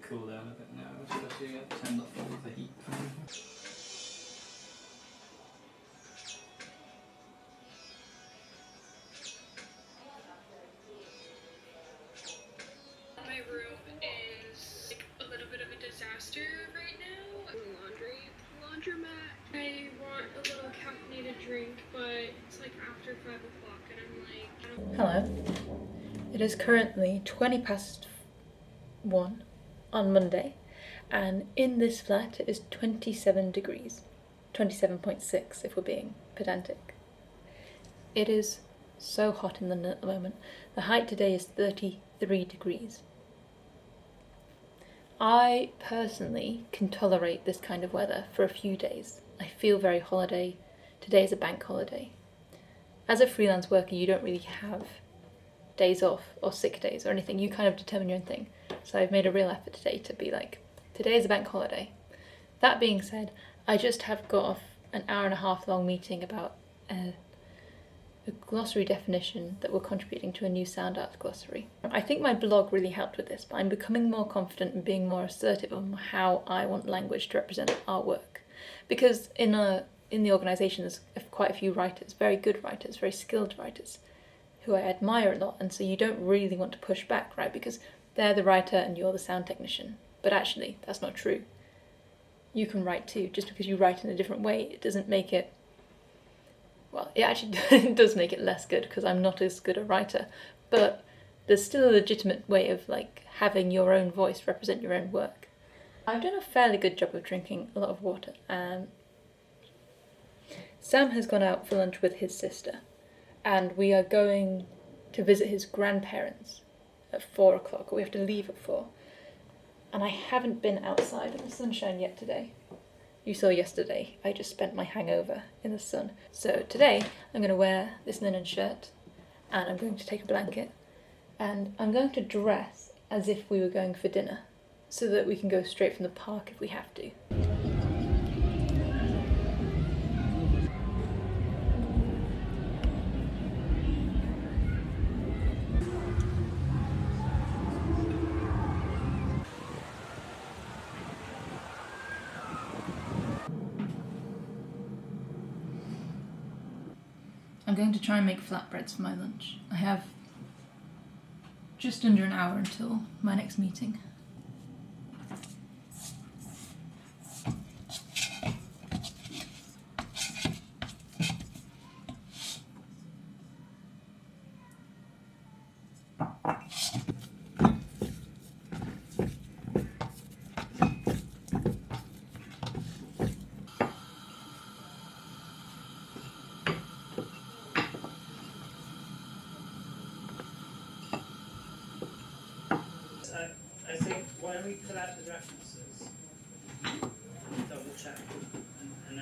cool down a bit now, especially at 10 off all the heat. My room is like a little bit of a disaster right now. Laundry, laundromat. I want a little caffeinated drink, but it's like after 5 o'clock and I'm like, I don't. Hello. It is currently 20 past 1 on Monday, and in this flat it is 27 degrees. 27.6 if we're being pedantic. It is so hot in London at the moment. The height today is 33 degrees. I personally can tolerate this kind of weather for a few days. I feel very holiday. Today is a bank holiday. As a freelance worker, you don't really have days off or sick days or anything. You kind of determine your own thing. So I've made a real effort today to be like, today is a bank holiday. That being said, I just have got off an hour and a half long meeting about a glossary definition that we're contributing to a new sound arts glossary. I think my blog really helped with this, but I'm becoming more confident and being more assertive on how I want language to represent our work. Because in the organisation there's quite a few writers, very good writers, very skilled writers, who I admire a lot, and so you don't really want to push back, right? Because they're the writer and you're the sound technician. But actually, that's not true. You can write too. Just because you write in a different way, it doesn't make it... Well, it actually does make it less good, because I'm not as good a writer. But there's still a legitimate way of like having your own voice represent your own work. I've done a fairly good job of drinking a lot of water. Sam has gone out for lunch with his sister, and we are going to visit his grandparents at 4 o'clock. We have to leave at 4. And I haven't been outside in the sunshine yet today. You saw yesterday, I just spent my hangover in the sun. So today, I'm going to wear this linen shirt, and I'm going to take a blanket, and I'm going to dress as if we were going for dinner, so that we can go straight from the park if we have to. I'm going to try and make flatbreads for my lunch. I have just under an hour until my next meeting. I think when we put out the references, double check and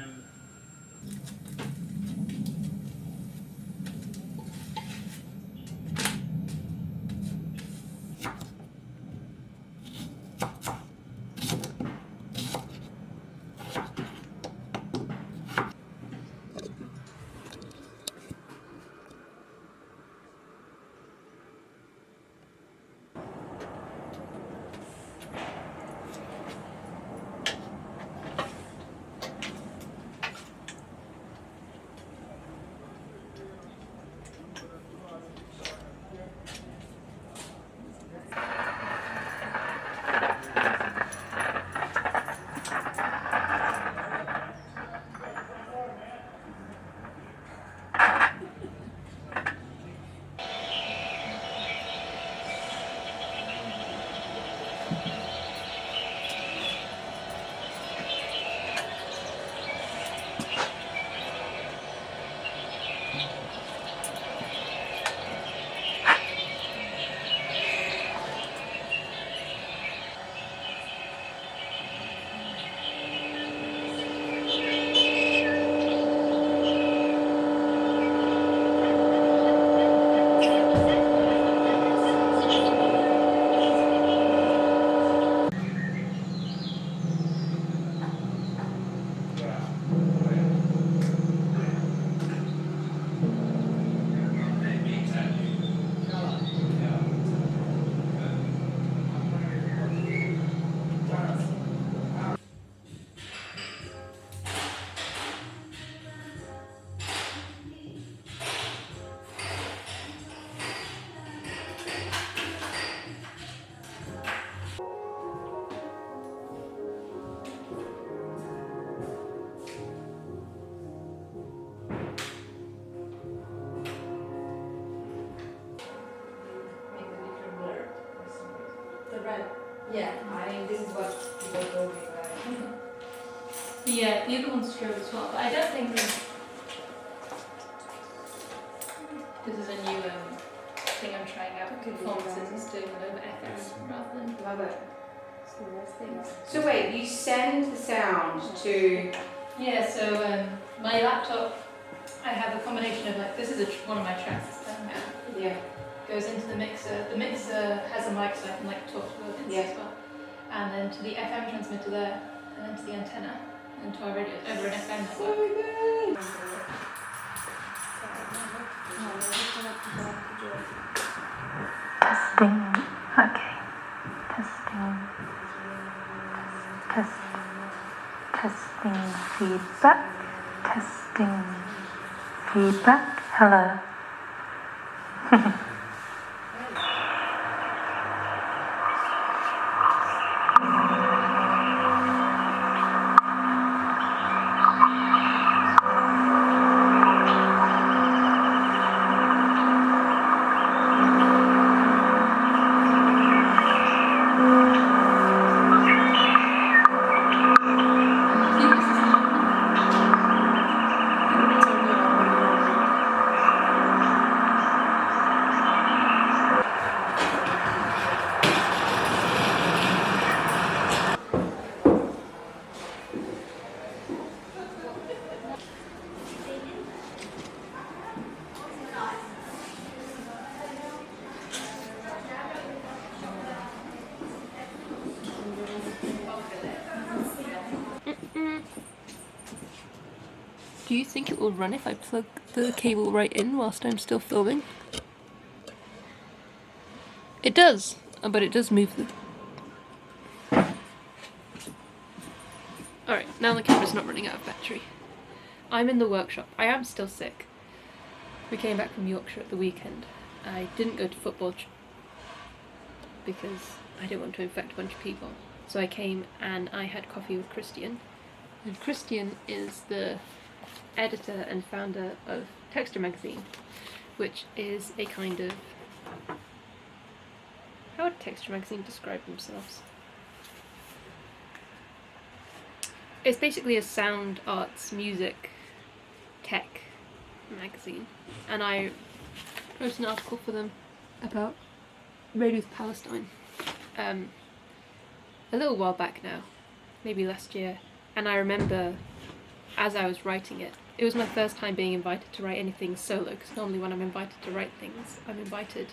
Yeah, I mean, this is what people told me, right? Yeah, the other one's true as well, but I don't think this is a new thing I'm trying out. Performances is doing it over FM rather than. Love it. So wait, you send the sound to... Yeah, so my laptop, I have a combination of like, this is one of my tracks. Yeah. Goes into the mixer. The mixer has a mic so I can like talk to the audience as well. And then to the FM transmitter there, and then to the antenna, and to our radio over an FM network. So good! Testing. Okay. Testing. Testing. Feedback. Testing. Feedback. Hello. Do you think it will run if I plug the cable right in whilst I'm still filming? It does, but it does move the... Alright, now the camera's not running out of battery. I'm in the workshop. I am still sick. We came back from Yorkshire at the weekend. I didn't go to football because I didn't want to infect a bunch of people. So I came and I had coffee with Christian. And Christian is the editor and founder of Texture magazine, which is a kind of... How would Texture magazine describe themselves? It's basically a sound, arts, music, tech magazine. And I wrote an article for them about Radio Palestine a little while back now, maybe last year. And I remember, as I was writing it, it was my first time being invited to write anything solo, because normally when I'm invited to write things, I'm invited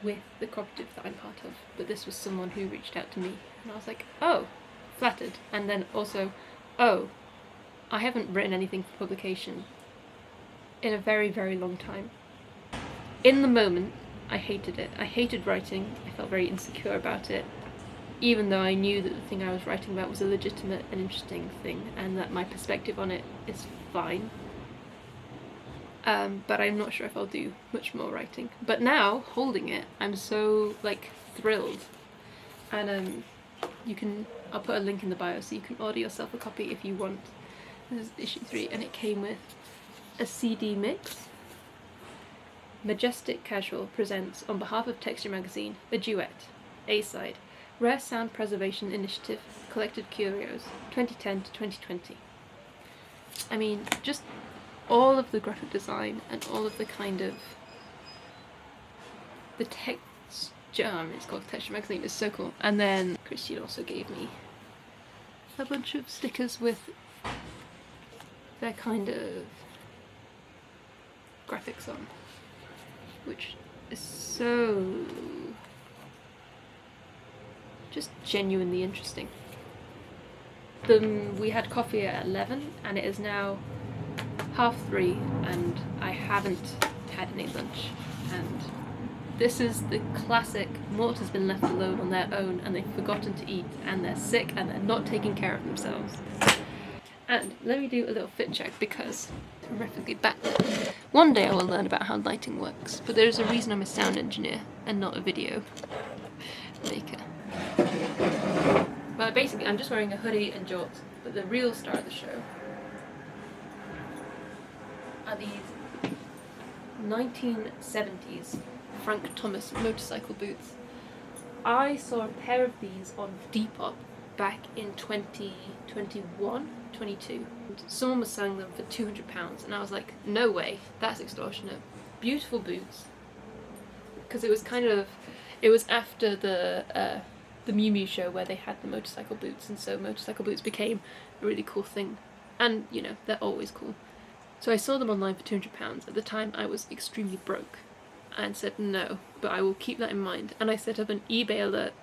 with the cooperative that I'm part of. But this was someone who reached out to me, and I was like, oh, flattered. And then also, oh, I haven't written anything for publication in a very, very long time. In the moment, I hated it. I hated writing. I felt very insecure about it, even though I knew that the thing I was writing about was a legitimate and interesting thing, and that my perspective on it is fine. But I'm not sure if I'll do much more writing. But now, holding it, I'm so, like, thrilled. And I'll put a link in the bio so you can order yourself a copy if you want. This is issue 3, and it came with a CD mix. Majestic Casual presents, on behalf of Texture magazine, a duet, A-side, Rare Sound Preservation Initiative, Collected Curios, 2010 to 2020. I mean, just all of the graphic design and all of the kind of... the texture, it's called Texture magazine, is so cool. And then Christian also gave me a bunch of stickers with their kind of graphics on, which is so just genuinely interesting. We had coffee at 11 and it is now 3:30 and I haven't had any lunch, and this is the classic Mort has been left alone on their own and they've forgotten to eat and they're sick and they're not taking care of themselves. And let me do a little fit check because I'm horrifically bad. One day I will learn about how lighting works, but there's a reason I'm a sound engineer and not a video maker. Well, basically I'm just wearing a hoodie and jorts, but the real star of the show are these 1970s Frank Thomas motorcycle boots. I saw a pair of these on Depop back in 2021, 22. Someone was selling them for £200 and I was like, no way, that's extortionate. Beautiful boots, because it was after the Miu Miu show where they had the motorcycle boots, and so motorcycle boots became a really cool thing, and you know, they're always cool. So I saw them online for £200. At the time I was extremely broke and said no, but I will keep that in mind, and I set up an eBay alert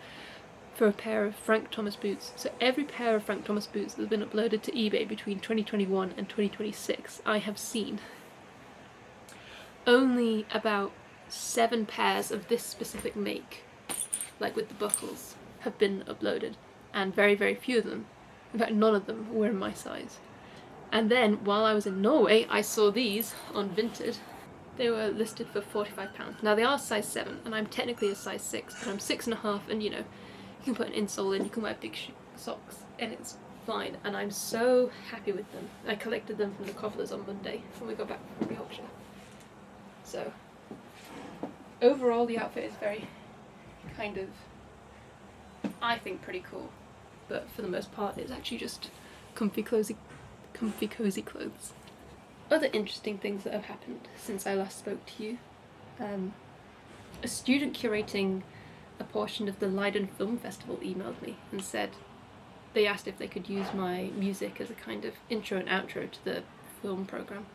for a pair of Frank Thomas boots. So every pair of Frank Thomas boots that has been uploaded to eBay between 2021 and 2026 I have seen. Only about 7 pairs of this specific make, like with the buckles, have been uploaded, and very, very few of them, in fact none of them, were in my size. And then while I was in Norway I saw these on Vinted. They were listed for £45. Now they are size 7 and I'm technically a size 6, but I'm 6.5, and you know, you can put an insole in, you can wear big socks and it's fine, and I'm so happy with them. I collected them from the cobblers on Monday when we got back from Yorkshire. So overall the outfit is very kind of, I think, pretty cool, but for the most part it's actually just comfy cozy clothes. Other interesting things that have happened since I last spoke to you. A student curating a portion of the Leiden Film Festival emailed me and said they asked if they could use my music as a kind of intro and outro to the film programme,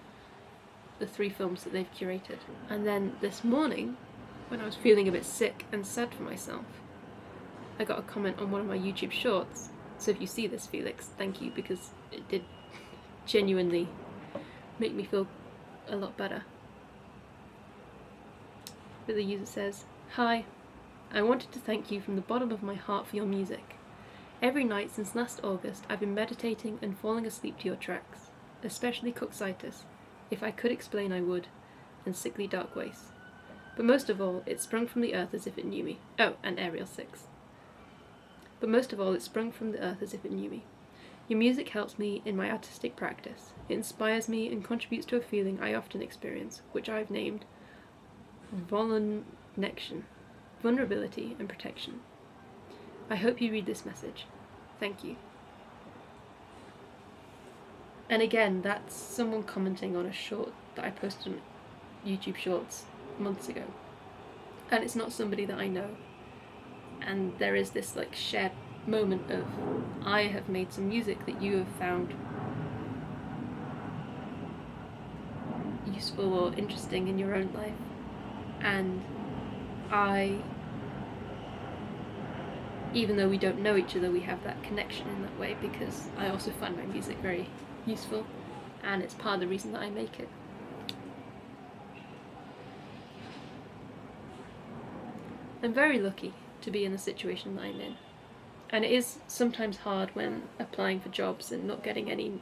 the 3 films that they've curated. And then this morning, when I was feeling a bit sick and sad for myself, I got a comment on one of my YouTube shorts. So if you see this, Felix, thank you, because it did genuinely make me feel a lot better. But the user says, "Hi, I wanted to thank you from the bottom of my heart for your music. Every night since last August I've been meditating and falling asleep to your tracks, especially Coxitus, If I Could Explain I Would, and Sickly Dark Waste. But most of all, it sprung from the earth as if it knew me. Oh, and Ariel 6. But most of all, it sprung from the earth as if it knew me. Your music helps me in my artistic practice. It inspires me and contributes to a feeling I often experience, which I've named vulnerability and protection. I hope you read this message. Thank you." And again, that's someone commenting on a short that I posted on YouTube Shorts months ago. And it's not somebody that I know. And there is this like shared moment of, I have made some music that you have found useful or interesting in your own life, and even though we don't know each other, we have that connection in that way, because I also find my music very useful and it's part of the reason that I make it. I'm very lucky to be in the situation that I'm in. And it is sometimes hard when applying for jobs and not getting any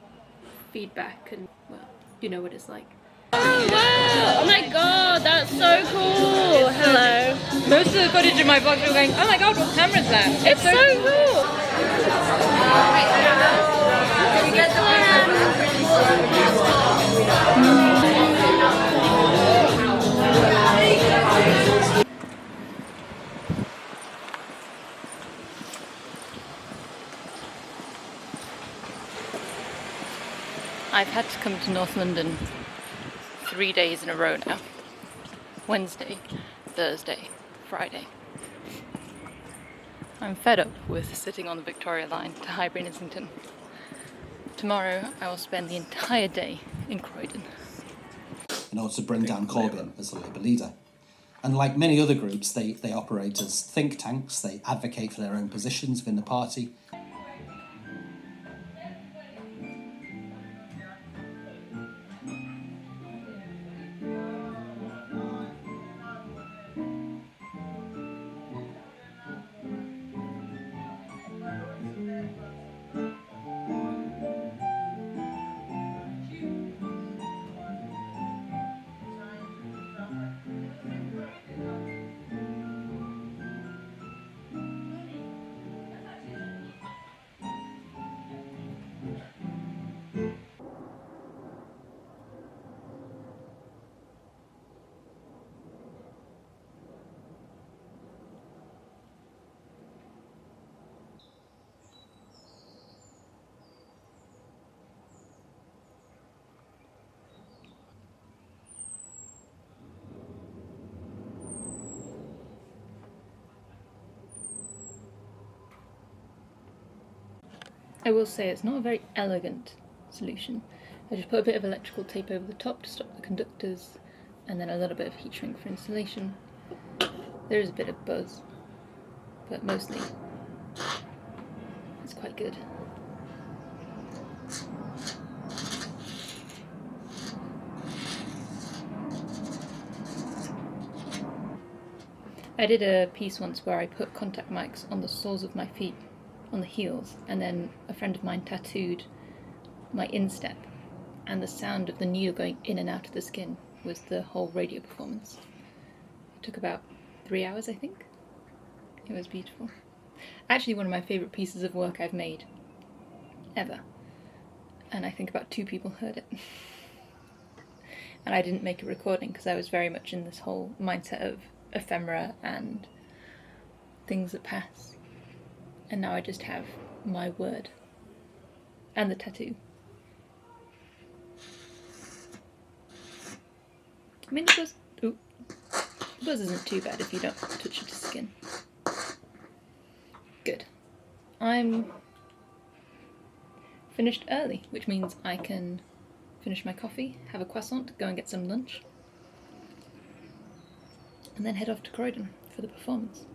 feedback, and, well, you know what it's like. Oh wow! Oh my god, that's so cool! Hello. Most of the footage of my vlogs were going, oh my god, what camera's that? It's so cool! I've had to come to North London 3 days in a row now. Wednesday, Thursday, Friday. I'm fed up with sitting on the Victoria line to Highbury and Islington. Tomorrow I will spend the entire day in Croydon. In order to bring down Corbyn as the Labour leader. And like many other groups, they operate as think tanks, they advocate for their own positions within the party. I will say it's not a very elegant solution. I just put a bit of electrical tape over the top to stop the conductors, and then a little bit of heat shrink for insulation. There is a bit of buzz, but mostly it's quite good. I did a piece once where I put contact mics on the soles of my feet, on the heels, and then a friend of mine tattooed my instep, and the sound of the needle going in and out of the skin was the whole radio performance. It took about 3 hours, I think. It was beautiful. Actually one of my favourite pieces of work I've made, ever. And I think about 2 people heard it. And I didn't make a recording because I was very much in this whole mindset of ephemera and things that pass. And now I just have my word. And the tattoo. I mean, the buzz isn't too bad if you don't touch it to skin. Good. I'm finished early, which means I can finish my coffee, have a croissant, go and get some lunch, and then head off to Croydon for the performance.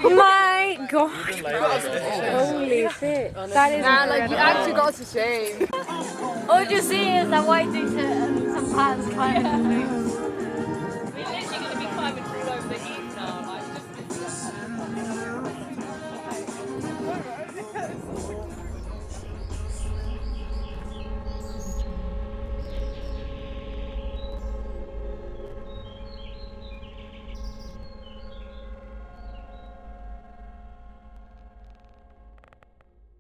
My god! Holy shit! That is like you actually got us to shame. All you see is a white t-shirt and some pants climbing the